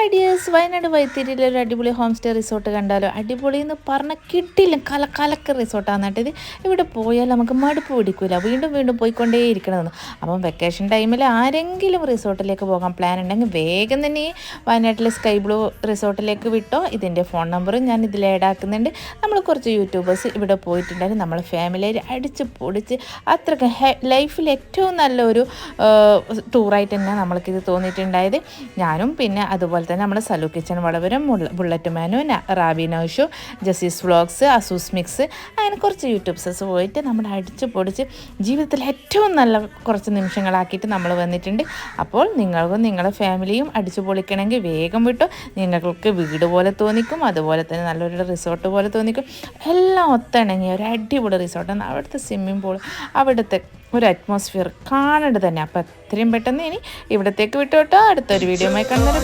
Ideas Wayanad വൈത്തിരിയിലെ ഒരു അടിപൊളി home stay resort കണ്ടാലോ? അടിപൊളി എന്ന് പറഞ്ഞാൽ കിട്ടില്ല, കലക്ക റിസോർട്ടാണ് കേട്ടത്. ഇവിടെ പോയാൽ നമുക്ക് മടുപ്പ് പിടിക്കില്ല, വീണ്ടും വീണ്ടും പോയിക്കൊണ്ടേയിരിക്കണമെന്ന്. അപ്പം വെക്കേഷൻ ടൈമിൽ ആരെങ്കിലും റിസോർട്ടിലേക്ക് പോകാൻ പ്ലാൻ ഉണ്ടെങ്കിൽ വേഗം തന്നെ വയനാട്ടിലെ സ്കൈ ബ്ലൂ റിസോർട്ടിലേക്ക് വിട്ടോ. ഇതിൻ്റെ ഫോൺ നമ്പറും ഞാൻ ഇതിൽ ആഡാക്കുന്നുണ്ട്. നമ്മൾ കുറച്ച് യൂട്യൂബേഴ്സ് ഇവിടെ പോയിട്ടുണ്ടായിരുന്നു. നമ്മൾ ഫാമിലിയിൽ അടിച്ച് പൊടിച്ച് അത്രയ്ക്ക് ലൈഫിൽ ഏറ്റവും നല്ലൊരു ടൂറായിട്ട് തന്നെ നമ്മൾക്കിത് തോന്നിയിട്ടുണ്ടായത്. ഞാനും പിന്നെ അതുപോലെ തന്നെ നമ്മുടെ സലു കിച്ചൺ വളവരും, ബുള്ളറ്റ് മാനു, റാബി നൗഷു, ജസീസ് വ്ളോഗ്സ്, അസൂസ് മിക്സ്, അങ്ങനെ കുറച്ച് യൂട്യൂബ്സസ് പോയിട്ട് നമ്മൾ അടിച്ച് പൊടിച്ച് ജീവിതത്തിൽ ഏറ്റവും നല്ല കുറച്ച് നിമിഷങ്ങളാക്കിയിട്ട് നമ്മൾ വന്നിട്ടുണ്ട്. അപ്പോൾ നിങ്ങൾക്കും നിങ്ങളുടെ ഫാമിലിയും അടിച്ചു പൊളിക്കണമെങ്കിൽ വേഗം വിട്ടു. നിങ്ങൾക്ക് വീട് പോലെ തോന്നിക്കും, അതുപോലെ തന്നെ നല്ലൊരു റിസോർട്ട് പോലെ തോന്നിക്കും. എല്ലാം ഒത്തിണങ്ങിയ ഒരു അടിപൊളി റിസോർട്ടാണ്. അവിടുത്തെ സ്വിമ്മിംഗ് പൂൾ, അവിടുത്തെ ഒരു അറ്റ്മോസ്ഫിയർ കാണേണ്ടത് തന്നെ. അപ്പോൾ എത്രയും പെട്ടെന്ന് ഇനി ഇവിടത്തേക്ക് വിട്ടു കേട്ടോ. അടുത്തൊരു വീഡിയോയുമായി കാണുന്നൊരു